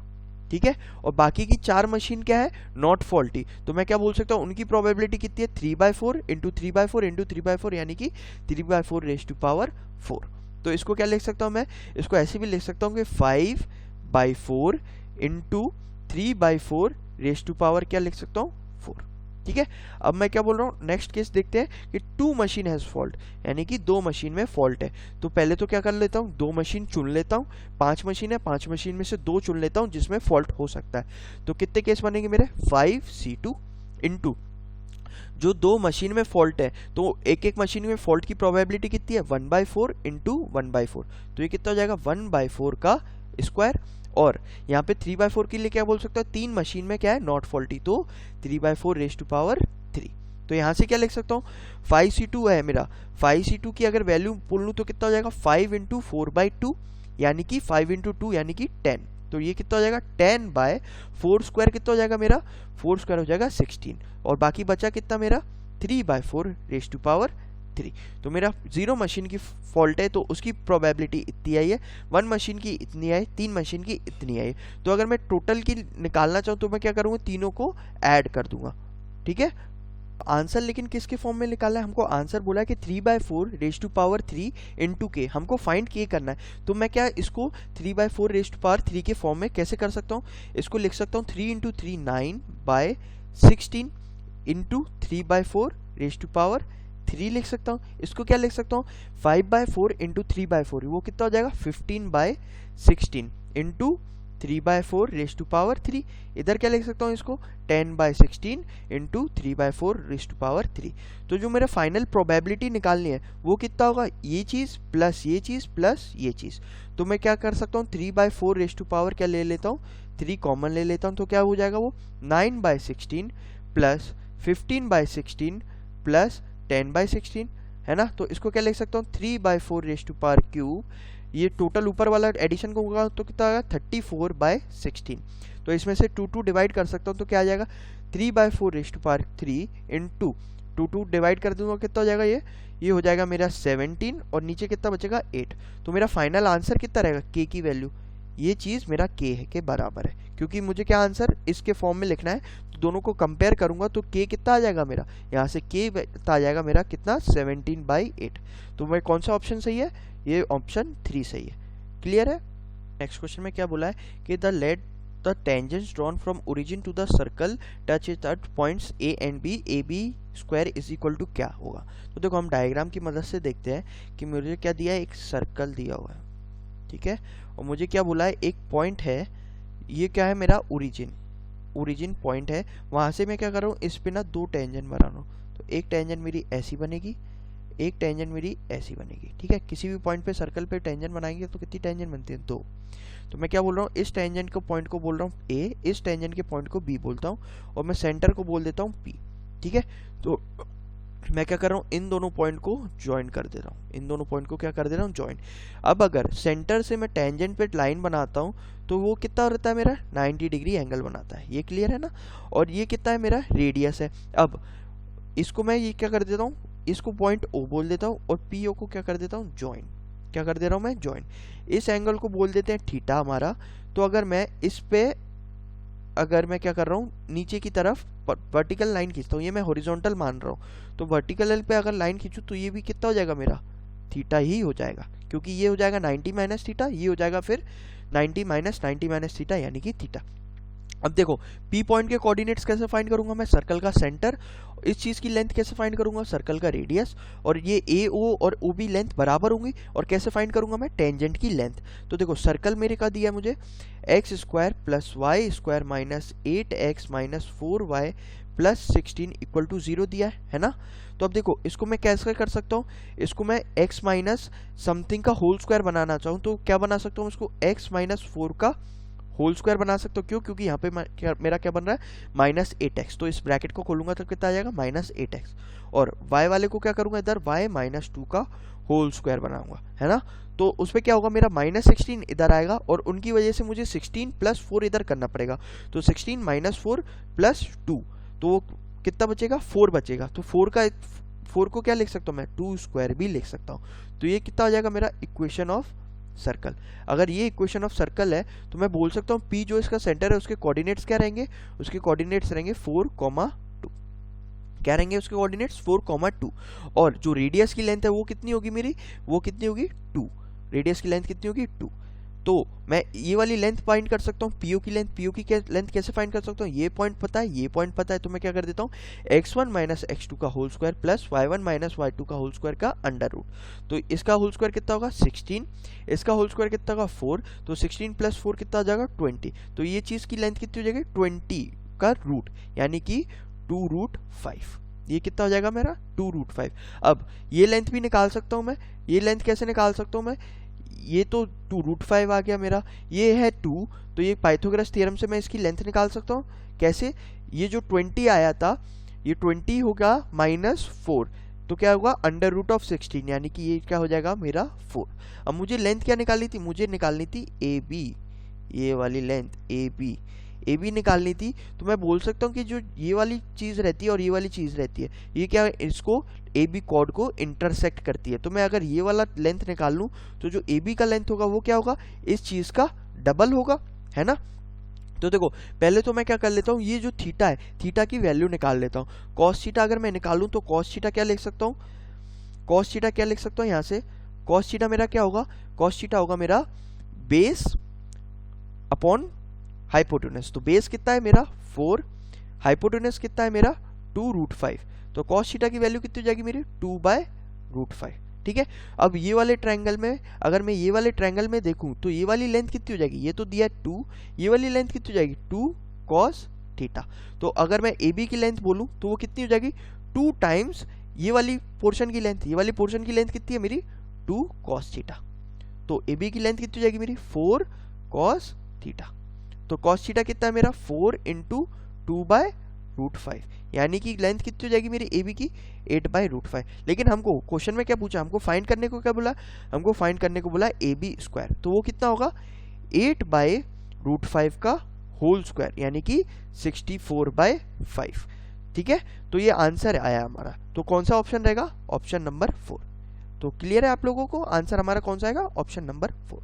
ठीक है। और बाकी की 4 मशीन क्या है, नॉट फॉल्टी। तो मैं क्या बोल सकता हूँ, उनकी प्रोबेबिलिटी कितनी है, 3/4 इंटू 3/4 इंटू 3/4, यानी कि 3/4 तो इसको क्या लिख सकता हूँ मैं, इसको ऐसे भी लिख सकता हूँ कि 5/4 इंटू 3/4 क्या लिख सकता हूँ, 4, ठीक है। अब मैं क्या बोल रहा हूँ, नेक्स्ट केस देखते हैं कि 2 मशीन हैज फॉल्ट, यानी कि 2 मशीन में फॉल्ट है। तो पहले तो क्या कर लेता हूँ, 2 मशीन चुन लेता हूँ। 5 मशीन है, 5 मशीन में से 2 चुन लेता हूँ जिसमें फॉल्ट हो सकता है। तो कितने केस बनेंगे मेरे, 5C2 इंटू जो 2 मशीन में फॉल्ट है, तो एक एक मशीन में फॉल्ट की प्रोबेबिलिटी कितनी है, 1/4 इंटू 1/4। तो ये कितना हो जाएगा, 1/4 का स्क्वायर। और यहाँ पे 3/4 के लिए क्या बोल सकता है, 3 मशीन में क्या है, नॉट फॉल्टी, तो 3/4 तो यहाँ से क्या लिख सकता हूँ, 5C2 है मेरा, 5C2 की अगर वैल्यू बोल लूँ तो कितना हो जाएगा, 5 इंटू 4/2, यानी कि 5 इंटू 2 यानी कि 10। तो ये कितना हो जाएगा, 10/4 स्क्वायर कितना हो जाएगा मेरा, 4 स्क्वायर हो जाएगा 16। और बाकी बचा कितना मेरा, 3/4 तो मेरा 0 मशीन की फॉल्ट है तो उसकी प्रोबेबिलिटी इतनी आई है, 1 मशीन की इतनी आई, 3 मशीन की इतनी आई। तो अगर मैं टोटल की निकालना चाहूँ तो मैं क्या करूँगा, तीनों को ऐड कर दूंगा, ठीक है। आंसर लेकिन किसके फॉर्म में निकालना है, हमको आंसर बोला है कि 3/4 इंटू के, हमको फाइंड के करना है। तो मैं क्या इसको 3/4 के फॉर्म में कैसे कर सकता हूँ, इसको लिख सकता हूँ 3 इंटू 3 9/16 इंटू 3/4 लिख सकता हूँ। इसको क्या लिख सकता हूँ, 5/4 इंटू 3/4, वो कितना हो जाएगा 15/16 इंटू 3/4 इधर क्या लिख सकता हूँ इसको, 10/16 इंटू 3/4 तो जो मेरा फाइनल प्रोबेबिलिटी निकालनी है वो कितना होगा, ये चीज़ प्लस ये चीज़ प्लस ये चीज़। तो मैं क्या कर सकता हूँ, 3/4 क्या ले लेता हूँ, 3 कॉमन ले लेता हूँ। तो क्या हो जाएगा वो, 9/16 प्लस 15/16 प्लस 10/16, है ना। तो इसको क्या लिख सकता हूँ, 3/4 ये टोटल ऊपर वाला एडिशन को होगा तो कितना आएगा, 34/16। तो इसमें से 2 डिवाइड कर सकता हूँ तो क्या आ जाएगा, 3/4 इंटू 2 डिवाइड कर दूंगा कितना हो जाएगा, ये हो जाएगा मेरा 17 और नीचे कितना बचेगा 8। तो मेरा फाइनल आंसर कितना रहेगा, के की वैल्यू, ये चीज़ मेरा के है के बराबर है, क्योंकि मुझे क्या आंसर इसके फॉर्म में लिखना है। तो दोनों को कंपेयर करूंगा तो के कितना आ जाएगा मेरा, यहाँ से के आ जाएगा मेरा कितना, 17/8। तो मैं कौन सा ऑप्शन सही है, ये ऑप्शन 3 सही है। क्लियर है। नेक्स्ट क्वेश्चन में क्या बोला है कि the tangents drawn from origin to the circle touch it at points A and B, AB square is equal to क्या होगा। तो देखो हम डायग्राम की मदद से देखते हैं कि मुझे क्या दिया है, एक सर्कल दिया हुआ है, ठीक है। और मुझे क्या बोला है, एक पॉइंट है, ये क्या है मेरा ओरिजिन पॉइंट है। वहां से मैं क्या कर रहा हूँ, इस पे ना 2 टेंजेंट बना रहा हूँ। तो एक टेंजेंट मेरी ऐसी बनेगी, एक टेंजेंट मेरी ऐसी बनेगी, ठीक है। किसी भी पॉइंट पे सर्कल पे टेंजेंट बनाएंगे तो कितनी टेंजेंट बनती है, 2। तो मैं क्या बोल रहा हूँ, इस टेंजेंट को पॉइंट को बोल रहा हूँ ए, इस टेंजेंट के पॉइंट को बी बोलता हूँ, और मैं सेंटर को बोल देता हूँ पी, ठीक है। तो मैं क्या कर रहा हूँ, इन दोनों पॉइंट को ज्वाइन कर दे रहा हूँ, इन दोनों पॉइंट को क्या कर दे रहा हूँ, ज्वाइन। अब अगर सेंटर से मैं टेंजेंट पे लाइन बनाता हूँ तो वो कितना रहता है मेरा, 90 डिग्री एंगल बनाता है, ये क्लियर है ना। और ये कितना है मेरा, रेडियस है। अब इसको मैं ये क्या कर देता हूँ, इसको पॉइंट ओ बोल देता हूँ, और पी ओ को क्या कर देता हूँ, ज्वाइन। क्या कर दे रहा हूँ मैं, ज्वाइन। इस एंगल को बोल देते हैं थीटा हमारा। तो अगर मैं इस पे, अगर मैं क्या कर रहा हूँ, नीचे की तरफ वर्टिकल लाइन खींचता हूँ, ये मैं हॉरिजॉन्टल मान रहा हूँ, तो वर्टिकल पे अगर लाइन खींचूँ तो ये भी कितना हो जाएगा मेरा, थीटा ही हो जाएगा, क्योंकि ये हो जाएगा 90 माइनस थीटा, ये हो जाएगा फिर 90 माइनस थीटा, यानी कि थीटा। अब देखो पी पॉइंट के कोऑर्डिनेट्स कैसे फाइंड करूंगा मैं, सर्कल का सेंटर, इस चीज की लेंथ कैसे फाइंड करूंगा, सर्कल का रेडियस, और ये ए ओ और ओ बी लेंथ बराबर होंगी। और कैसे फाइंड करूंगा मैं, टेंजेंट की लेंथ। तो देखो सर्कल मेरे का दिया मुझे X square plus Y square minus 8x minus 4y plus 16 equal to 0 दिया है ना। तो अब देखो इसको मैं कैसे कर सकता हूँ, इसको मैं x माइनस समथिंग का होल स्क्वायर बनाना चाहूँ तो क्या बना सकता हूँ, इसको x माइनस 4 का होल स्क्वायर बना सकते हो। क्यों? क्योंकि यहाँ पे मेरा क्या बन रहा है -8x, तो इस ब्रैकेट को खोलूंगा तो कितना आ जाएगा -8x, और y वाले को क्या करूंगा इधर y -2 का होल स्क्वायर बनाऊंगा, है ना। तो उसमें क्या होगा, मेरा -16 इधर आएगा और उनकी वजह से मुझे 16 + 4 इधर करना पड़ेगा, तो 16 - 4 + 2, तो वो कितना बचेगा 4 बचेगा। तो 4 को क्या लिख सकता हूँ मैं 2 स्क्वायर भी लिख सकता हूँ। तो ये कितना हो जाएगा मेरा इक्वेशन ऑफ सर्कल। अगर ये इक्वेशन ऑफ सर्कल है तो मैं बोल सकता हूँ P जो इसका सेंटर है उसके कोऑर्डिनेट्स क्या रहेंगे, उसके कोऑर्डिनेट्स रहेंगे 4, 2। क्या रहेंगे उसके कोऑर्डिनेट्स 4, 2, और जो रेडियस की लेंथ है वो कितनी होगी मेरी, वो कितनी होगी 2। रेडियस की लेंथ कितनी होगी 2। तो मैं ये वाली लेंथ फाइंड कर सकता हूँ, पीओ की लेंथ। पीओ की लेंथ कैसे फाइंड कर सकता हूँ, ये पॉइंट पता है, ये पॉइंट पता है, तो मैं क्या कर देता हूँ x1 - x2 का whole square plus y1 - y2 का होल स्क्वायर का अंडर रूट। तो इसका होल स्क्वायर कितना होगा 16, इसका होल स्क्वायर कितना होगा 4, तो 16 + 4 कितना आ जाएगा 20। तो ये चीज़ की लेंथ कितनी हो जाएगी 20 का रूट, यानी कि 2√5। ये कितना हो जाएगा मेरा 2√5। अब ये लेंथ भी निकाल सकता हूँ मैं। ये लेंथ कैसे निकाल सकता हूँ मैं, ये तो 2√5 आ गया मेरा, ये है 2, तो ये पाइथागोरस थ्योरम से मैं इसकी लेंथ निकाल सकता हूँ। कैसे, ये जो 20 आया था ये 20 होगा -4, तो क्या होगा √16, यानी कि ये क्या हो जाएगा मेरा 4। अब मुझे लेंथ क्या निकालनी थी, मुझे निकालनी थी AB, ये वाली लेंथ AB निकालनी थी। तो मैं बोल सकता हूँ कि जो ये वाली चीज़ रहती है और ये वाली चीज़ रहती है, ये क्या इसको AB कॉर्ड को इंटरसेक्ट करती है। तो मैं अगर ये वाला लेंथ निकाल लूँ तो जो AB का लेंथ होगा वो क्या होगा, इस चीज़ का डबल होगा, है ना। तो देखो पहले तो मैं क्या कर लेता हूँ, ये जो थीटा है थीटा की वैल्यू निकाल लेता हूँ। कॉस थीटा अगर मैं निकालूँ तो कॉस थीटा क्या लिख सकता हूँ, कॉस थीटा क्या लिख सकता हूँ यहाँ से, कॉस थीटा मेरा क्या होगा, कॉस थीटा होगा मेरा बेस अपॉन हाइपोटेनस। तो बेस कितना है मेरा 4, हाइपोटेनस कितना है मेरा 2√5, तो कॉस थीटा की वैल्यू कितनी हो जाएगी मेरी 2/√5। ठीक है। अब ये वाले ट्रायंगल में अगर मैं ये वाले ट्रायंगल में देखूं तो ये वाली लेंथ कितनी हो जाएगी, ये तो दिया है 2, ये वाली लेंथ कितनी हो जाएगी 2 cos थीटा। तो अगर मैं AB की लेंथ बोलूं तो वो कितनी हो जाएगी 2 टाइम्स ये वाली पोर्शन की लेंथ। ये वाली पोर्शन की लेंथ कितनी है मेरी 2 cos थीटा। तो AB की लेंथ कितनी हो जाएगी मेरी 4 cos थीटा। तो cos थीटा कितना है मेरा 4 × 2/√5, यानी कि लेंथ कितनी हो जाएगी मेरी AB की 8/√5। लेकिन हमको क्वेश्चन में क्या पूछा, हमको फाइंड करने को क्या बोला, हमको फाइंड करने को बोला AB स्क्वायर। तो वो कितना होगा 8/√5 का होल स्क्वायर, यानी कि 64/5। ठीक है। तो ये आंसर आया हमारा। तो कौन सा ऑप्शन रहेगा, ऑप्शन नंबर 4। तो क्लियर है आप लोगों को, आंसर हमारा कौन सा आएगा, ऑप्शन नंबर 4।